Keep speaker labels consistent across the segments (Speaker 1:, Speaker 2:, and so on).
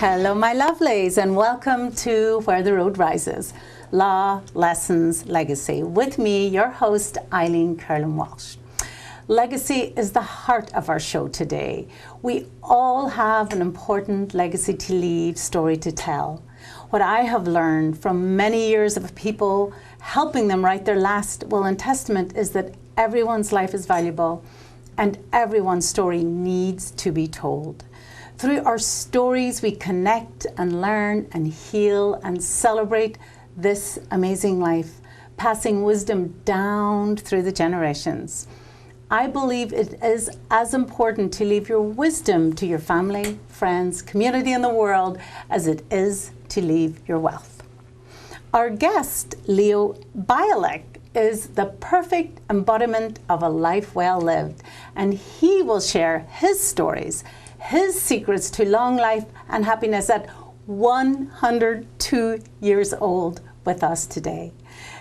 Speaker 1: Hello, my lovelies, and welcome to Where the Road Rises, Law, Lessons, Legacy. With me, your host, Eileen Curlin-Walsh. Legacy is the heart of our show today. We all have an important legacy to leave, story to tell. What I have learned from many years of people helping them write their last will and testament is that everyone's life is valuable and everyone's story needs to be told. Through our stories, we connect and learn and heal and celebrate this amazing life, passing wisdom down through the generations. I believe it is as important to leave your wisdom to your family, friends, community, and the world as it is to leave your wealth. Our guest, Leo Bialek, is the perfect embodiment of a life well lived, and he will share his stories, his secrets to long life and happiness at 102 years old with us today.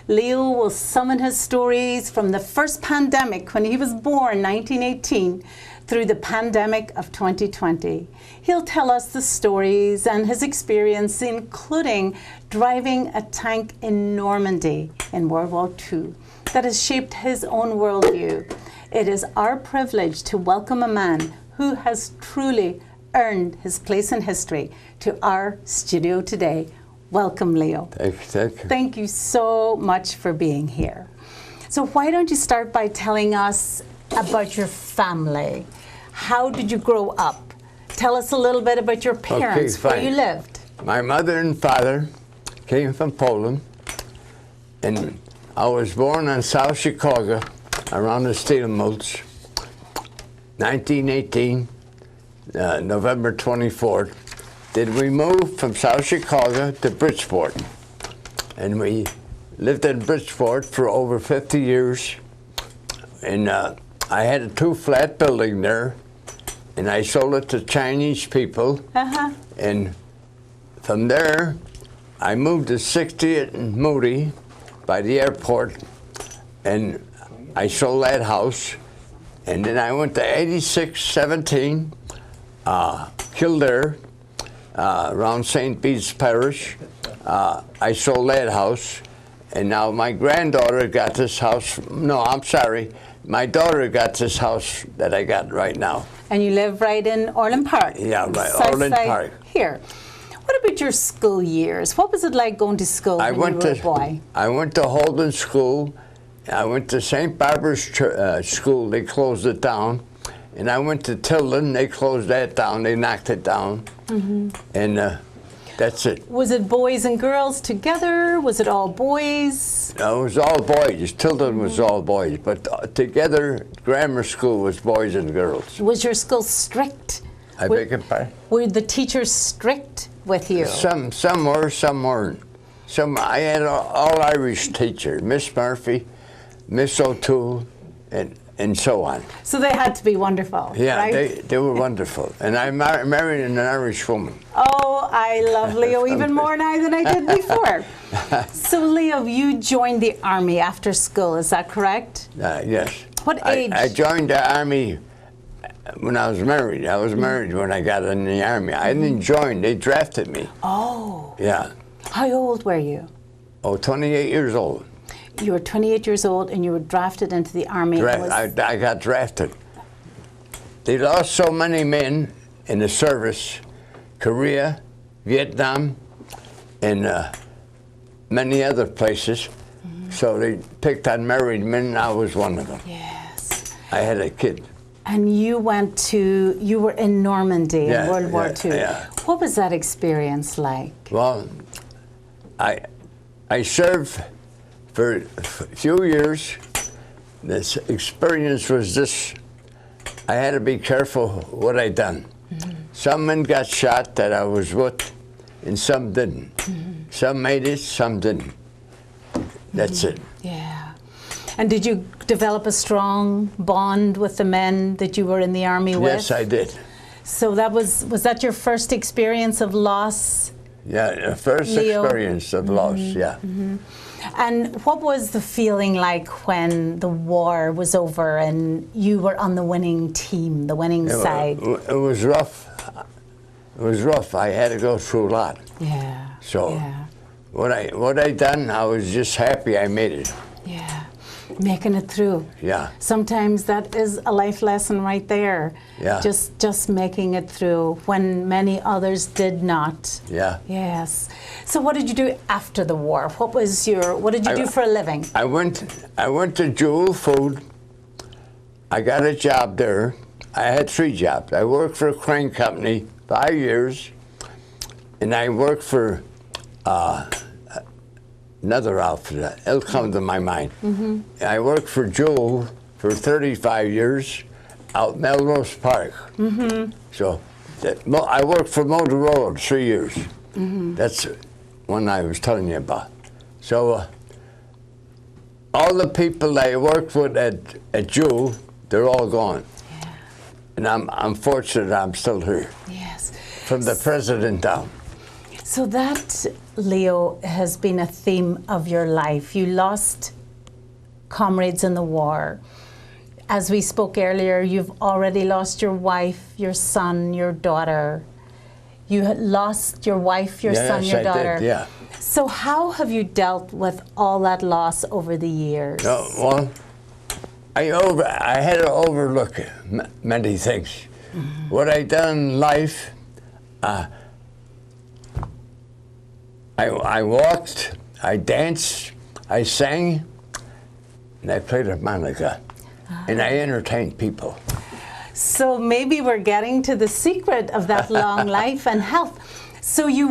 Speaker 1: Leo will summon his stories from the first pandemic when he was born, 1918, through the pandemic of 2020. He'll tell us the stories and his experience, including driving a tank in Normandy in World War II, that has shaped his own worldview. It is our privilege to welcome a man who has truly earned his place in history to our studio today. Welcome, Leo.
Speaker 2: Thank you.
Speaker 1: Thank you so much for being here. So why don't you start by telling us about your family? How did you grow up? Tell us a little bit about your parents, where you lived.
Speaker 2: My mother and father came from Poland, and I was born in South Chicago around the steel mills. 1918, November 24th, did we move from South Chicago to Bridgeport. And we lived in Bridgeport for over 50 years. And I had a 2-flat building there, and I sold it to Chinese people. And from there, I moved to 60th and Moody by the airport, and I sold that house. And then I went to 8617 Kildare, around St. Bede's Parish. I sold that house, and now my granddaughter got this house. No, I'm sorry. My daughter got this house that I got right now.
Speaker 1: And you live right in Orland Park?
Speaker 2: Yeah, right, Orland Park.
Speaker 1: Here. What about your school years? What was it like going to school when you were a boy?
Speaker 2: I went to Holden School. I went to St. Barbara's School. They closed it down. And I went to Tilden. They closed that down. They knocked it down. And that's it.
Speaker 1: Was it boys and girls together? Was it all boys?
Speaker 2: No, it was all boys. Tilden was all boys. But together, grammar school was boys and girls.
Speaker 1: Was your school strict?
Speaker 2: I beg your pardon? Were
Speaker 1: the teachers strict with you?
Speaker 2: Some were, some weren't. I had an all-Irish teacher, Miss Murphy, Miss O'Toole, and so on.
Speaker 1: So they had to be wonderful,
Speaker 2: yeah,
Speaker 1: right?
Speaker 2: they were wonderful. And I married an Irish woman.
Speaker 1: Oh, I love Leo even more now than I did before. So Leo, you joined the Army after school, is that correct?
Speaker 2: Yes.
Speaker 1: What age?
Speaker 2: I joined the Army when I was married. I was married when I got in the Army. I didn't join, they drafted me.
Speaker 1: Oh.
Speaker 2: Yeah.
Speaker 1: How old were you?
Speaker 2: Oh, 28 years old.
Speaker 1: You were 28 years old and you were drafted into the Army.
Speaker 2: I got drafted. They lost so many men in the service, Korea, Vietnam, and many other places. So they picked on married men, and I was one of them.
Speaker 1: Yes.
Speaker 2: I had a kid.
Speaker 1: And you were in Normandy in World War II.
Speaker 2: Yeah.
Speaker 1: What was that experience like?
Speaker 2: Well, I served for a few years. This experience was this: I had to be careful what I done. Some men got shot that I was with, and some didn't. Some made it, some didn't. That's it.
Speaker 1: Yeah. And did you develop a strong bond with the men that you were in the Army with?
Speaker 2: Yes, I did.
Speaker 1: So that was that your first experience of loss?
Speaker 2: Yeah, the first
Speaker 1: Leo?
Speaker 2: experience of loss, yeah.
Speaker 1: And what was the feeling like when the war was over and you were on the winning team, the winning side?
Speaker 2: It was rough. It was rough. I had to go through a lot.
Speaker 1: Yeah.
Speaker 2: So
Speaker 1: yeah.
Speaker 2: what I done, I was just happy I made it.
Speaker 1: Yeah. Making it through.
Speaker 2: Yeah.
Speaker 1: Sometimes that is a life lesson right there.
Speaker 2: Yeah.
Speaker 1: Just making it through when many others did not.
Speaker 2: Yeah.
Speaker 1: Yes. So what did you do after the war? What did you do for a living?
Speaker 2: I went to Jewel Food. I got a job there. I had 3 jobs. I worked for a crane company 5 years, and I worked for another outfit. It'll come to my mind. Mm-hmm. I worked for Jewel for 35 years out Melrose Park. Mm-hmm. So I worked for Motorola 3 years. Mm-hmm. That's one I was telling you about. So all the people I worked with at Jewel, they're all gone.
Speaker 1: Yeah.
Speaker 2: And I'm fortunate I'm still here.
Speaker 1: Yes.
Speaker 2: From the president down.
Speaker 1: So that, Leo, has been a theme of your life. You lost comrades in the war. As we spoke earlier, you've already lost your wife, your son, your daughter. You had lost your wife, your son, your daughter.
Speaker 2: I did, yeah.
Speaker 1: So how have you dealt with all that loss over the years?
Speaker 2: Well, I had to overlook many things. Mm-hmm. What I done in life, I walked, I danced, I sang, and I played harmonica, and I entertained people.
Speaker 1: So maybe we're getting to the secret of that long life and health. So you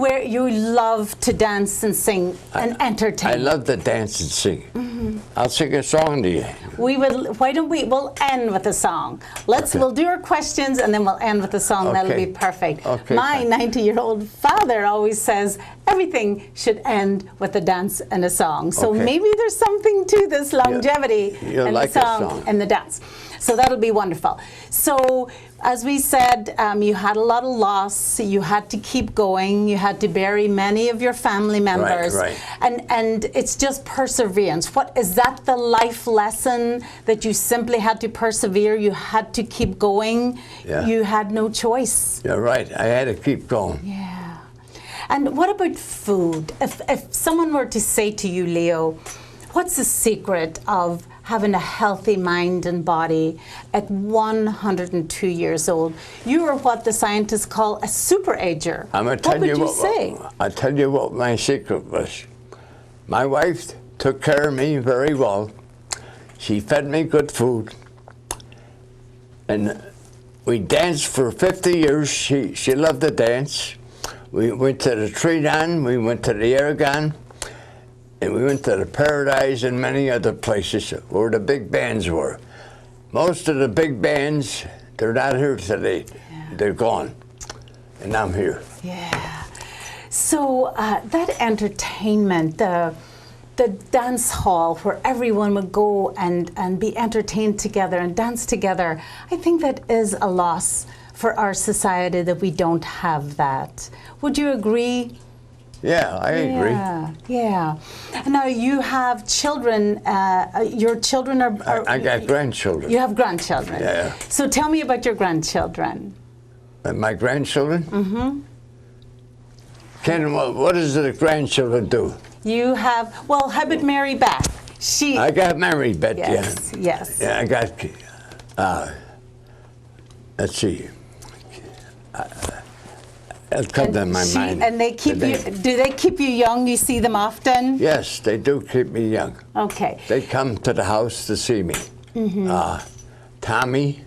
Speaker 1: love to dance and sing and entertain.
Speaker 2: I love to dance and sing. Mm-hmm. I'll sing a song to you.
Speaker 1: We'll end with a song. We'll do our questions and then we'll end with a song. Okay. That'll be perfect. Okay, my 90-year-old father always says everything should end with a dance and a song. So maybe there's something to this longevity and
Speaker 2: like
Speaker 1: the song and the dance. So that'll be wonderful. So as we said, you had a lot of loss. You had to keep going. You had to bury many of your family members.
Speaker 2: Right.
Speaker 1: And it's just perseverance. Is that the life lesson that you simply had to persevere? You had to keep going.
Speaker 2: Yeah.
Speaker 1: You had no choice.
Speaker 2: You're right. I had to keep going.
Speaker 1: Yeah. And what about food? If someone were to say to you, Leo, what's the secret of having a healthy mind and body at 102 years old? You are what the scientists call a super ager. What would you say?
Speaker 2: I'll tell you what my secret was. My wife took care of me very well. She fed me good food. And we danced for 50 years. She loved to dance. We went to the Tree Down, we went to the Aragon, and we went to the Paradise and many other places where the big bands were. Most of the big bands, they're not here today. Yeah. They're gone. And I'm here.
Speaker 1: Yeah. So that entertainment, the dance hall where everyone would go and be entertained together and dance together, I think that is a loss for our society that we don't have that. Would you agree?
Speaker 2: Yeah, I agree.
Speaker 1: Yeah. Now you have children. Your children are.
Speaker 2: I got grandchildren.
Speaker 1: You have grandchildren.
Speaker 2: Yeah.
Speaker 1: So tell me about your grandchildren.
Speaker 2: My grandchildren?
Speaker 1: Mm-hmm.
Speaker 2: Ken, what does the grandchildren do?
Speaker 1: You have. Well, how about Mary Beth?
Speaker 2: I got Mary Beth.
Speaker 1: Yes.
Speaker 2: Yeah.
Speaker 1: Yes.
Speaker 2: Yeah, I got. Let's see. It'll come to my mind.
Speaker 1: And they keep you. Do they keep you young? You see them often?
Speaker 2: Yes, they do keep me young.
Speaker 1: Okay.
Speaker 2: They come to the house to see me. Mm-hmm. Tommy,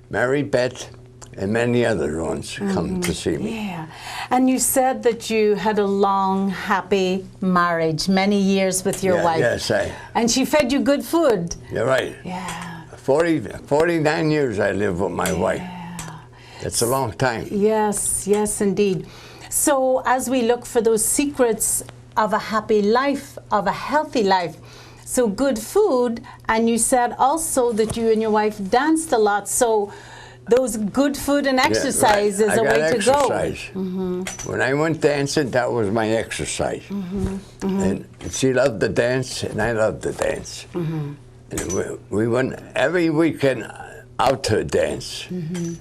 Speaker 2: Mary Beth, and many other ones come to see me.
Speaker 1: Yeah. And you said that you had a long, happy marriage, many years with your wife.
Speaker 2: Yes,
Speaker 1: and she fed you good food.
Speaker 2: You're right.
Speaker 1: Yeah.
Speaker 2: 49 years I lived with my wife. That's a long time.
Speaker 1: Yes, indeed. So as we look for those secrets of a happy life, of a healthy life, so good food, and you said also that you and your wife danced a lot, so those good food and exercise is a way to go.
Speaker 2: Mm-hmm. When I went dancing, that was my exercise. Mm-hmm. Mm-hmm. And she loved to dance, and I loved to dance. Mm-hmm. And we went every weekend out to dance. Mm-hmm.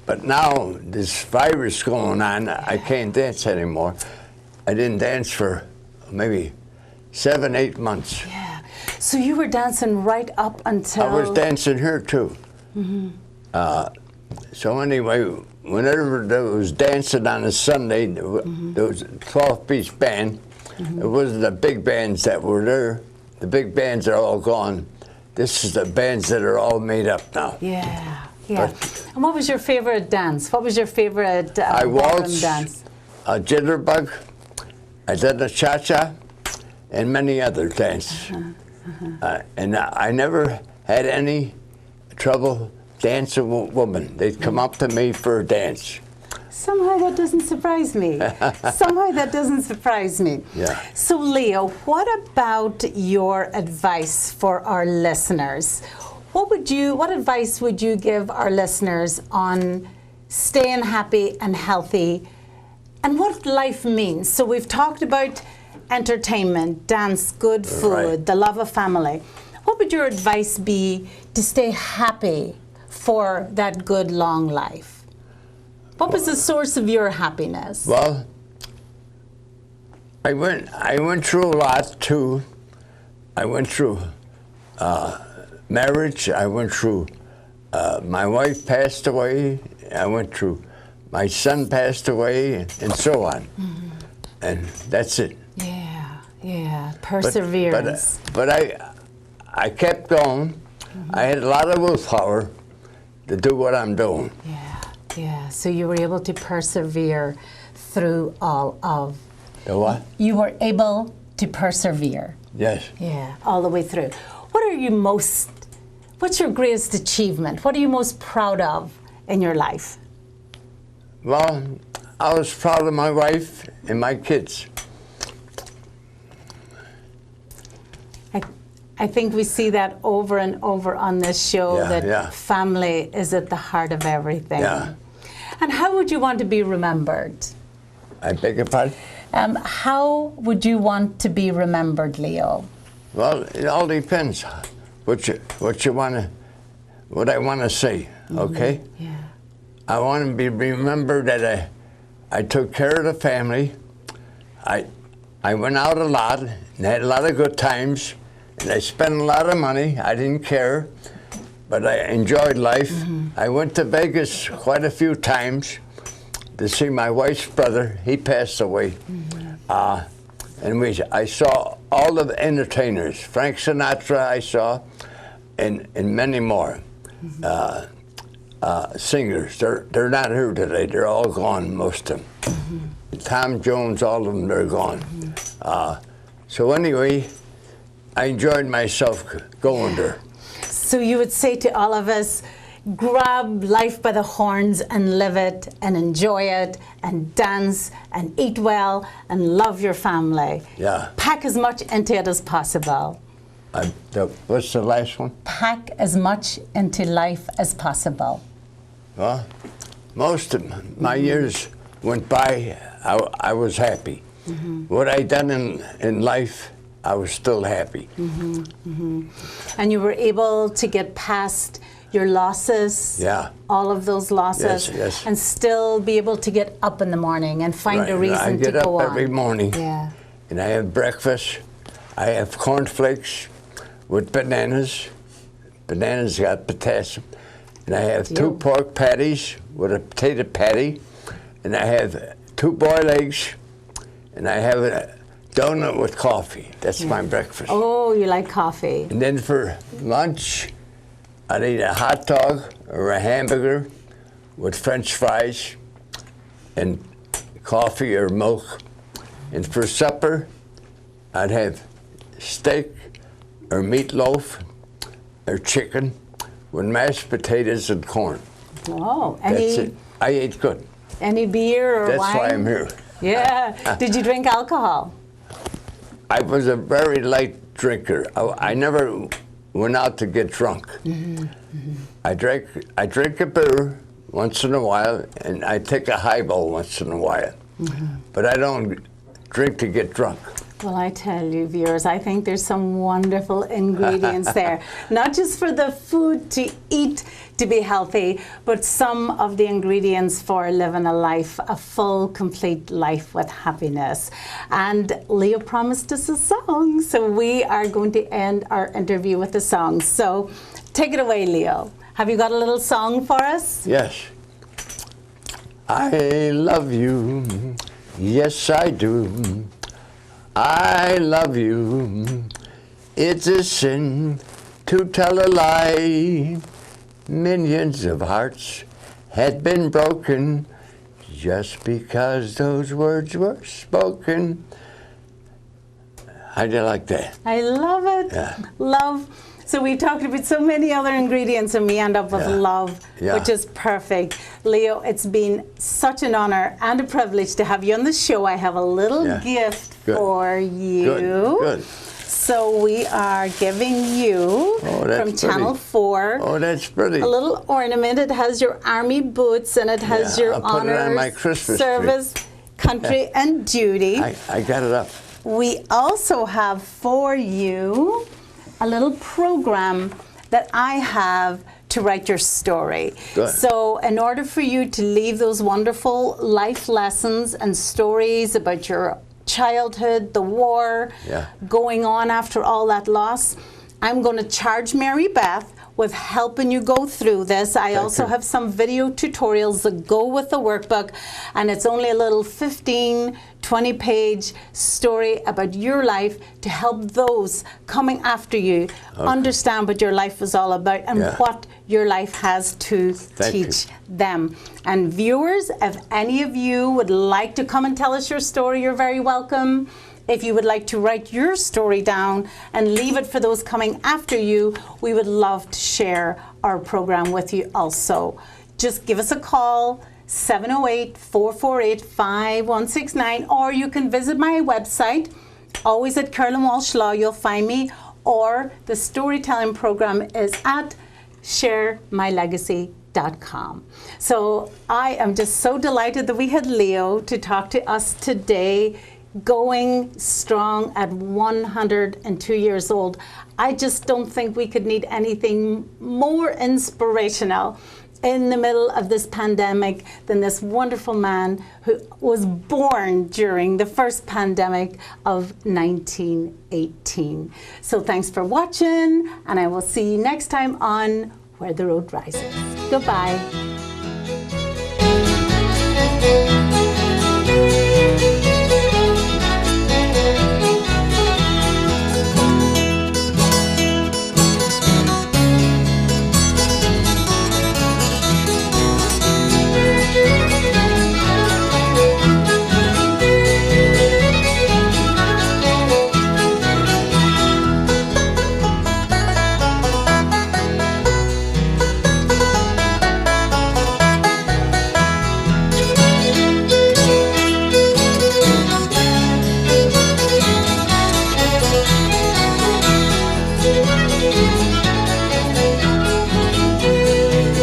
Speaker 2: But now this virus going on, I can't dance anymore. I didn't dance for maybe 7, 8 months.
Speaker 1: Yeah. So you were dancing right up until...
Speaker 2: I was dancing here too. So anyway, whenever there was dancing on a Sunday, there was a 12-piece band. It wasn't the big bands that were there. The big bands are all gone. This is the bands that are all made up now.
Speaker 1: Yeah, yeah.
Speaker 2: But
Speaker 1: and what was your favorite dance? What was your favorite
Speaker 2: I
Speaker 1: ballroom
Speaker 2: waltzed,
Speaker 1: dance?
Speaker 2: a jitterbug, I did a cha-cha, and many other dances. And I never had any trouble dancing with women. They'd come up to me for a dance.
Speaker 1: Somehow that doesn't surprise me. Somehow that doesn't surprise me.
Speaker 2: Yeah.
Speaker 1: So Leo, what about your advice for our listeners? What advice would you give our listeners on staying happy and healthy and what life means? So we've talked about entertainment, dance, good food, the love of family. What would your advice be to stay happy for that good long life? What was the source of your happiness?
Speaker 2: Well, I went through a lot too. I went through marriage. I went through my wife passed away. I went through my son passed away, and so on. And that's it.
Speaker 1: Yeah, yeah, perseverance.
Speaker 2: But I kept going. I had a lot of willpower to do what I'm doing.
Speaker 1: Yeah, so you were able to persevere through all of...
Speaker 2: The what?
Speaker 1: You were able to persevere.
Speaker 2: Yes.
Speaker 1: Yeah, all the way through. What's your greatest achievement? What are you most proud of in your life?
Speaker 2: Well, I was proud of my wife and my kids.
Speaker 1: I think we see that over and over on this show, that family is at the heart of everything.
Speaker 2: Yeah.
Speaker 1: And how would you want to be remembered?
Speaker 2: I beg your pardon?
Speaker 1: How would you want to be remembered, Leo?
Speaker 2: Well, it all depends what I want to say, okay?
Speaker 1: Yeah.
Speaker 2: I want to be remembered that I took care of the family. I went out a lot and had a lot of good times, and I spent a lot of money. I didn't care, but I enjoyed life. I went to Vegas quite a few times to see my wife's brother. He passed away. And I saw all of the entertainers. Frank Sinatra I saw, and many more. Singers, they're not here today. They're all gone, most of them. Tom Jones, all of them, they're gone. So anyway, I enjoyed myself going there.
Speaker 1: So you would say to all of us, grab life by the horns and live it and enjoy it and dance and eat well and love your family.
Speaker 2: Yeah.
Speaker 1: Pack as much into it as possible.
Speaker 2: What's the last one?
Speaker 1: Pack as much into life as possible.
Speaker 2: Well, most of my years went by, I was happy. What I done in life, I was still happy.
Speaker 1: And you were able to get past your losses, all of those losses, and still be able to get up in the morning and find a reason to go on.
Speaker 2: I get up every morning,
Speaker 1: and
Speaker 2: I have breakfast. I have cornflakes with bananas. Bananas got potassium. And I have 2 pork patties with a potato patty. And I have 2 boiled eggs. And I have a donut with coffee. That's my breakfast.
Speaker 1: Oh, you like coffee.
Speaker 2: And then for lunch, I'd eat a hot dog or a hamburger with French fries and coffee or milk. And for supper, I'd have steak or meatloaf or chicken with mashed potatoes and corn.
Speaker 1: Oh,
Speaker 2: That's it. I ate good.
Speaker 1: Any beer or wine?
Speaker 2: That's why I'm here.
Speaker 1: Yeah. Did you drink alcohol?
Speaker 2: I was a very light drinker. I never went out to get drunk. I drink a beer once in a while, and I take a highball once in a while. But I don't drink to get drunk.
Speaker 1: Well, I tell you, viewers, I think there's some wonderful ingredients there. Not just for the food to eat to be healthy, but some of the ingredients for living a life, a full, complete life with happiness. And Leo promised us a song, so we are going to end our interview with a song. So take it away, Leo. Have you got a little song for us?
Speaker 2: Yes. I love you, yes I do. I love you, it's a sin to tell a lie. Millions of hearts had been broken just because those words were spoken. How'd you like that?
Speaker 1: I love it.
Speaker 2: Yeah.
Speaker 1: Love. So we talked about so many other ingredients and we end up with love,
Speaker 2: Yeah.
Speaker 1: which is perfect. Leo, it's been such an honor and a privilege to have you on the show. I have a little gift
Speaker 2: Good.
Speaker 1: for you.
Speaker 2: Good.
Speaker 1: So we are giving you from Channel 4
Speaker 2: Oh, that's pretty.
Speaker 1: a little ornament. It has your army boots and it has your
Speaker 2: I'll put it on my
Speaker 1: honors,
Speaker 2: Christmas
Speaker 1: service, country and duty.
Speaker 2: I got it up.
Speaker 1: We also have for you a little program that I have to write your story.
Speaker 2: Good.
Speaker 1: So in order for you to leave those wonderful life lessons and stories about your childhood, the war, going on after all that loss, I'm going to charge Mary Beth with helping you go through this. I also have some video tutorials that go with the workbook, and it's only a little 15, 20-page story about your life to help those coming after you understand what your life is all about and what your life has to teach them. And viewers, if any of you would like to come and tell us your story, you're very welcome. If you would like to write your story down and leave it for those coming after you, we would love to share our program with you also. Just give us a call, 708-448-5169, or you can visit my website, always at Caroline Walsh Law, you'll find me, or the storytelling program is at sharemylegacy.com. So I am just so delighted that we had Leo to talk to us today, going strong at 102 years old. I just don't think we could need anything more inspirational in the middle of this pandemic than this wonderful man who was born during the first pandemic of 1918. So thanks for watching, and I will see you next time on Where the Road Rises. Goodbye.